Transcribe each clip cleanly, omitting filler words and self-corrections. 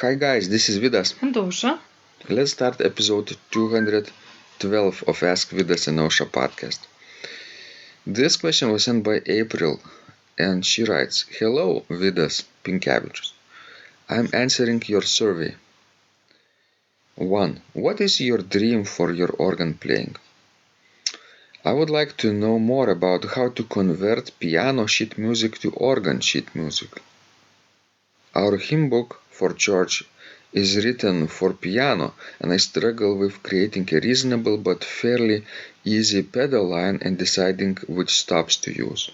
Hi guys, this is Vidas. And Ausra. Let's start episode 212 of Ask Vidas and Ausra podcast. This question was sent by April and she writes, Hello Vidas, Pinkevicius. I'm answering your survey. 1. What is your dream for your organ playing? I would like to know more about how to convert piano sheet music to organ sheet music. Our hymn book for church is written for piano and I struggle with creating a reasonable but fairly easy pedal line and deciding which stops to use.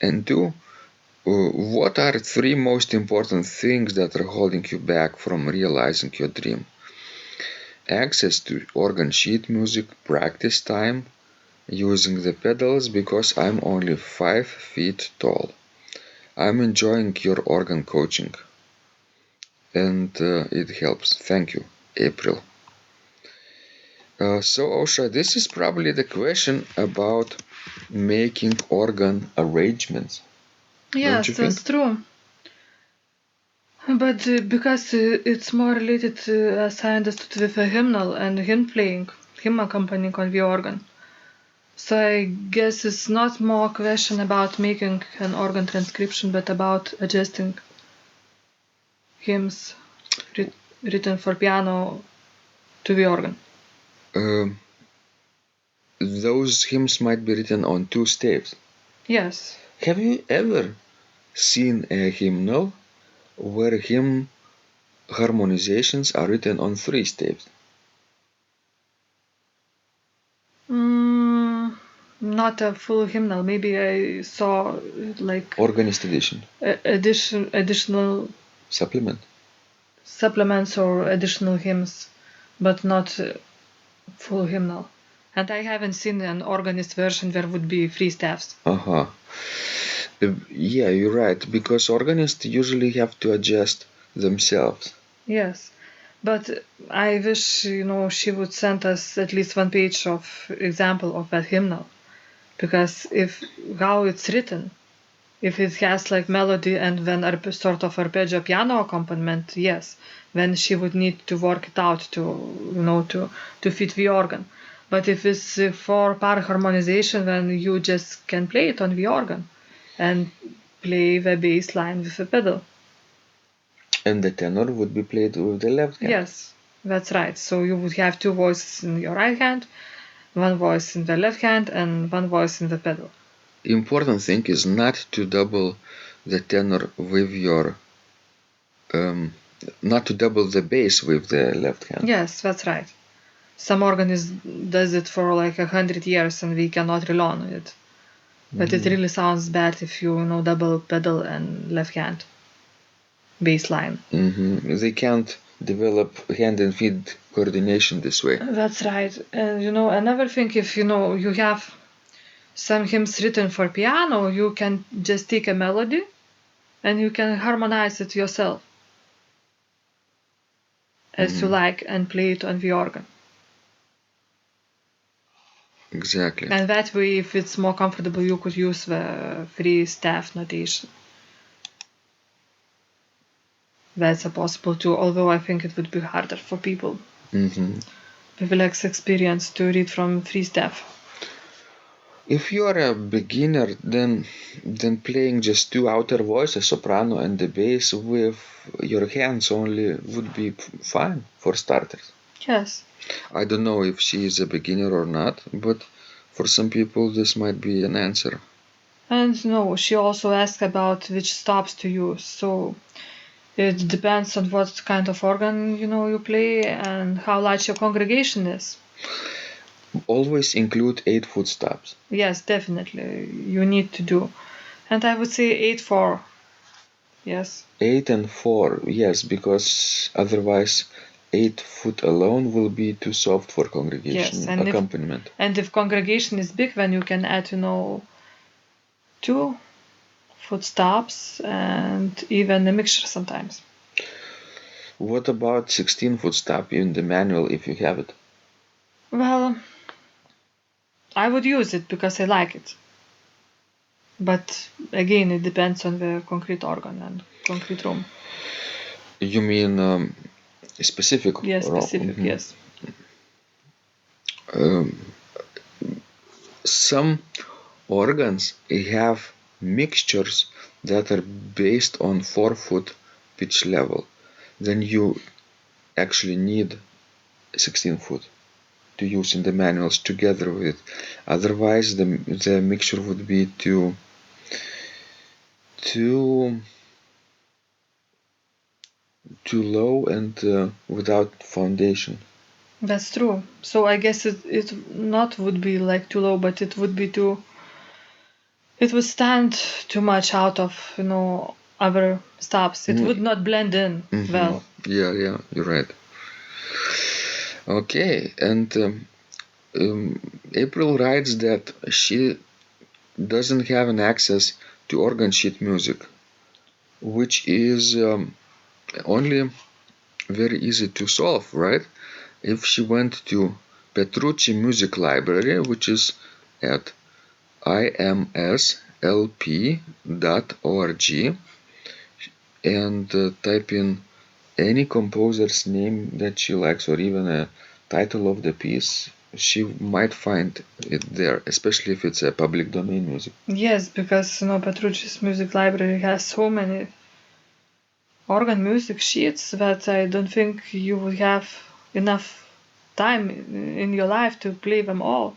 And 2. What are 3 most important things that are holding you back from realizing your dream? Access to organ sheet music, practice time, using the pedals because I'm only 5 feet tall. I'm enjoying your organ coaching. And it helps. Thank you, April. So, Ausra, this is probably the question about making organ arrangements. Yes, that's true. But because it's more related, as I understood, with a hymnal and hymn playing, hymn accompanying on the organ. So I guess it's not more a question about making an organ transcription, but about adjusting hymns written for piano to the organ. Those hymns might be written on 2 staves. Yes. Have you ever seen a hymnal where hymn harmonizations are written on 3 staves? Not a full hymnal. Maybe I saw like Organist edition. Additional supplements or additional hymns, but not full hymnal. And I haven't seen an organist version where would be 3 staves. Yeah, you're right, because organists usually have to adjust themselves. Yes, but I wish, she would send us at least 1 page of example of that hymnal. Because how it's written, if it has like melody and then sort of arpeggio piano accompaniment, yes, then she would need to work it out to fit the organ. But if it's 4-part harmonization, then you just can play it on the organ and play the bass line with a pedal. And the tenor would be played with the left hand. Yes, that's right. So you would have 2 voices in your right hand, 1 voice in the left hand, and 1 voice in the pedal. Important thing is not to double the tenor with your not to double the bass with the left hand. Yes, that's right. Some organist does it for like 100 years and we cannot rely on it. But it really sounds bad if you double pedal and left hand bass line. They can't develop hand and feet coordination this way. That's right. And another thing, if you have some hymns written for piano, you can just take a melody and you can harmonize it yourself as you like and play it on the organ. Exactly. And that way, if it's more comfortable, you could use the 3-staff notation. That's possible too, although I think it would be harder for people with less experience to read from 3-staff. If you are a beginner, then playing just 2 outer voices, soprano and the bass with your hands only would be fine for starters. Yes. I don't know if she is a beginner or not, but for some people this might be an answer. And she also asked about which stops to use. So it depends on what kind of organ you play and how large your congregation is. Always include 8-foot stops. Yes, definitely. You need to do. And I would say 8-4. Yes. 8 and 4, yes, because otherwise 8-foot alone will be too soft for congregation accompaniment. And if congregation is big, then you can add, 2-foot stops and even a mixture sometimes. What about 16-foot stop in the manual if you have it? Well, I would use it because I like it. But again, it depends on the concrete organ and concrete room. You mean specific Yes, role? specific, yes. Um, some organs have mixtures that are based on 4-foot pitch level. Then you actually need 16-foot to use in the manuals together with it. Otherwise, the mixture would be too low and without foundation. That's true. So I guess it not would be like too low, but it would be too. It would stand too much out of other stops. It would not blend in well. Yeah, you're right. Okay, and April writes that she doesn't have an access to organ sheet music, which is only very easy to solve, right? If she went to Petrucci Music Library, which is at imslp.org, and type in any composer's name that she likes or even a title of the piece, she might find it there, especially if it's a public domain music. Yes, because Petrucci's music library has so many organ music sheets that I don't think you would have enough time in your life to play them all.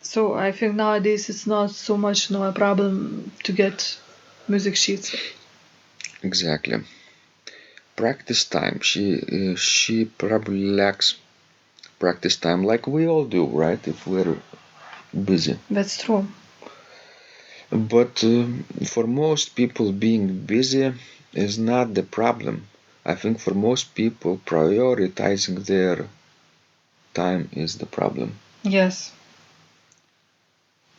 So I think nowadays it's not so much a problem to get music sheets. Exactly. Practice time. She probably lacks practice time, like we all do, right? If we're busy. That's true. But for most people, being busy is not the problem. I think for most people, prioritizing their time is the problem. Yes.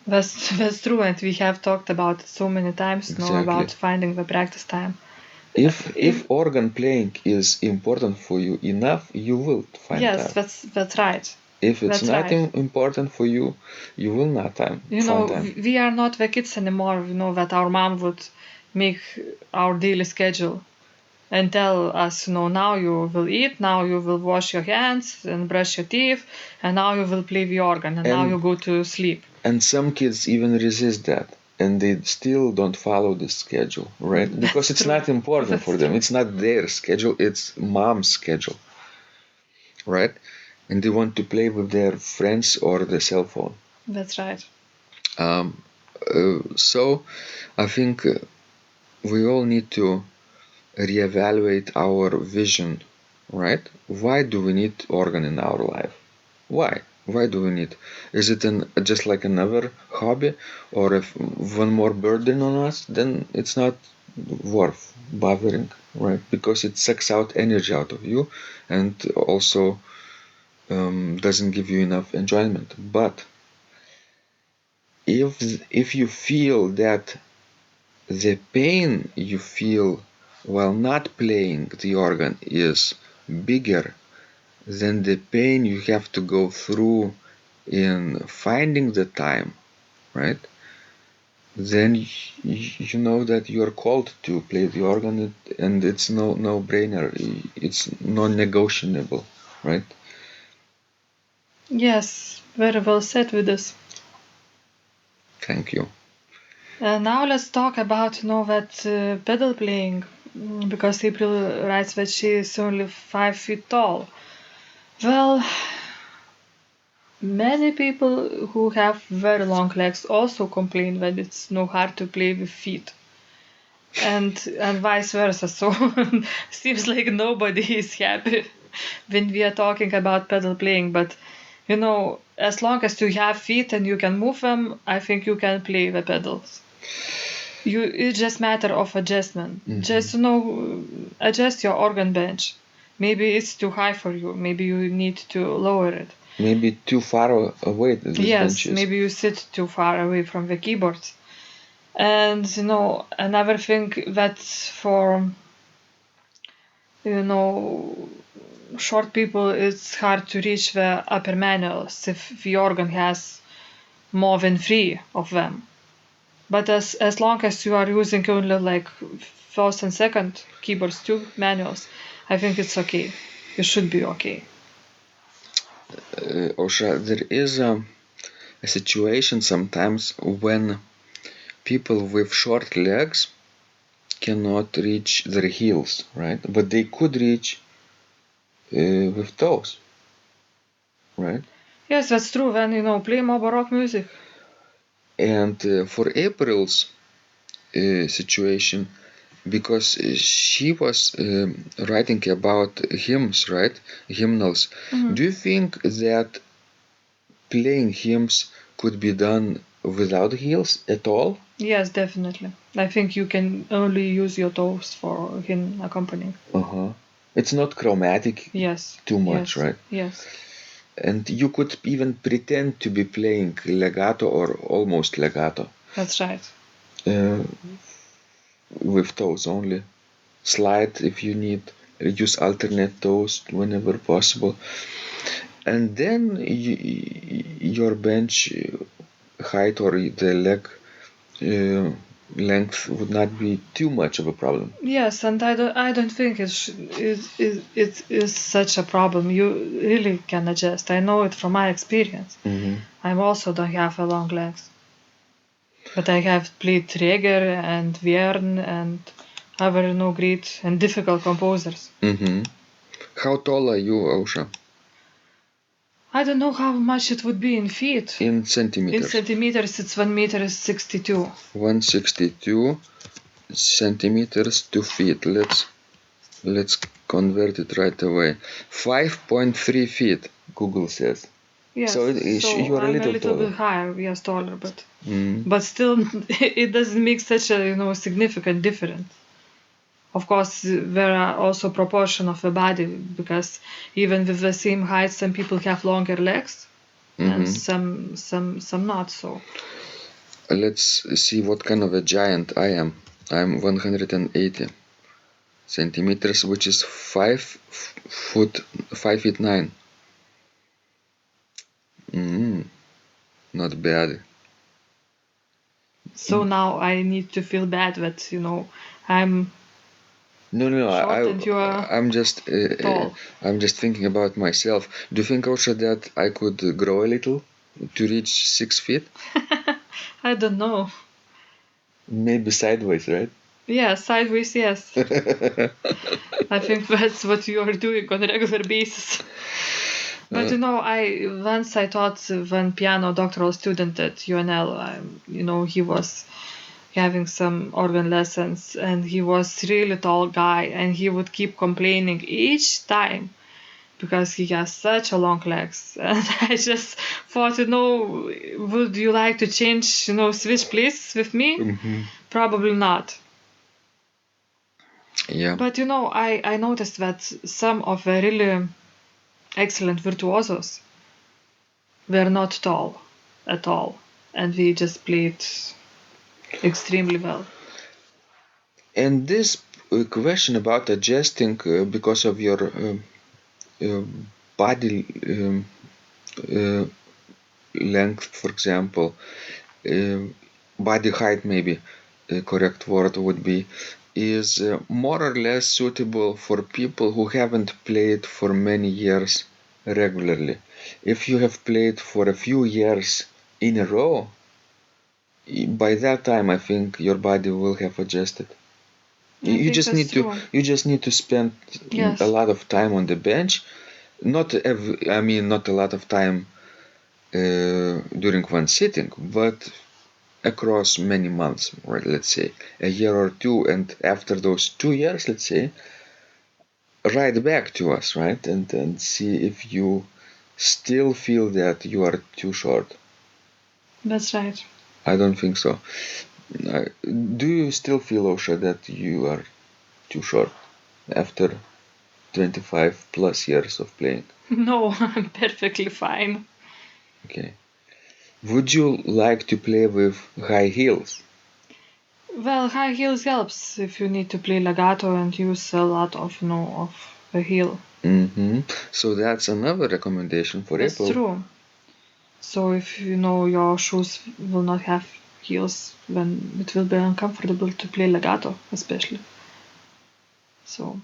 That's true, and we have talked about it so many times now Exactly. about finding the practice time. If organ playing is important for you enough, you will find Yes, time. that's right. If it's That's not right. important for you, you will not find time. We are not the kids anymore, that our mom would make our daily schedule and tell us, now you will eat, now you will wash your hands and brush your teeth, and now you will play the organ, and now you go to sleep. And some kids even resist that, and they still don't follow the schedule, right? Because it's not important for them. It's not their schedule, it's mom's schedule, right? And they want to play with their friends or the cell phone. That's right. So I think we all need to reevaluate our vision, right? Why do we need organ in our life? Why? Why do we need? Is it just like another hobby, or if one more burden on us? Then it's not worth bothering, right? Because it sucks out energy out of you, and also doesn't give you enough enjoyment. But if you feel that the pain you feel while not playing the organ is bigger than the pain you have to go through in finding the time, right? Then you know that you are called to play the organ, and it's no brainer. It's non-negotiable, right? Yes, very well said with this. Thank you. Now let's talk about that pedal playing, because April writes that she is only 5 feet tall. Well, many people who have very long legs also complain that it's no hard to play with feet. And vice versa. So seems like nobody is happy when we are talking about pedal playing. But as long as you have feet and you can move them, I think you can play the pedals. It's just matter of adjustment. Just adjust your organ bench. Maybe it's too high for you. Maybe you need to lower it. Maybe too far away this bench is. Maybe you sit too far away from the keyboards. And another thing that for short people it's hard to reach the upper manuals if the organ has more than 3 of them. But as long as you are using only like first and second keyboards, 2 manuals, I think it's okay. You should be okay. Osha, there is a situation sometimes when people with short legs cannot reach their heels, right? But they could reach with toes, right? Yes, that's true. When play more baroque music. And for April's situation, because she was writing about hymns, right? Hymnals. Mhm. Do you think that playing hymns could be done without heels at all? Yes, definitely. I think you can only use your toes for hymn accompanying. It's not chromatic Yes. too much, Yes. right? Yes. And you could even pretend to be playing legato or almost legato That's right. with toes only. Slide if you need, use alternate toes whenever possible. And then your bench height or the leg length would not be too much of a problem. Yes, and I don't think it is such a problem. You really can adjust. I know it from my experience. I also don't have a long legs, but I have played Reger and Vierne and other great and difficult composers. How tall are you, Ausha? I don't know how much it would be in feet. In centimeters. In centimeters, it's 1 meter 62. 162 centimeters to feet. Let's convert it right away. 5.3 feet, Google says. Yes, So you're I'm a little taller. bit higher, yes, taller, but still, it doesn't make such a significant difference. Of course, there are also proportion of the body, because even with the same height, some people have longer legs, and some not so. Let's see what kind of a giant I am. I'm 180 centimeters, which is 5 feet 9. Not bad. So now I need to feel bad that I'm No. short and you are I'm just tall. I'm just thinking about myself. Do you think also that I could grow a little to reach 6 feet? I don't know. Maybe sideways, right? Yeah, sideways, yes. I think that's what you are doing on a regular basis. But once I taught one piano doctoral student at UNL. He was having some organ lessons, and he was really tall guy, and he would keep complaining each time because he has such a long legs. And I just thought, would you like to change, switch places with me? Probably not. Yeah. But I noticed that some of the really excellent virtuosos were not tall at all, and we just played extremely well. And this question about adjusting because of your body length, for example, body height, maybe the correct word would be, is more or less suitable for people who haven't played for many years regularly. If you have played for a few years in a row, by that time I think your body will have adjusted. You just need to spend a lot of time on the bench. Not a lot of time during one sitting, but across many months, or let's say a year or two, and after those 2 years, let's say, write back to us, right, and see if you still feel that you are too short. That's right. I don't think so. Do you still feel, Osha, that you are too short after 25 plus years of playing? No, I'm perfectly fine. Okay. Would you like to play with high heels? Well, high heels helps if you need to play legato and use a lot of the heel. So that's another recommendation for That's April. true. So if your shoes will not have heals when it will be uncomfortable to play legato, especially. So.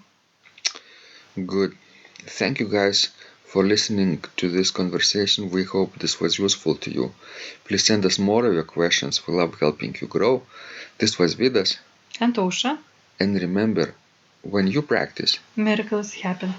Good. Thank you guys for listening to this conversation. We hope this was useful to you. Please send us more of your questions. We love helping you grow. This was Vidas. And Ausra. And remember, when you practice, Miracles happen.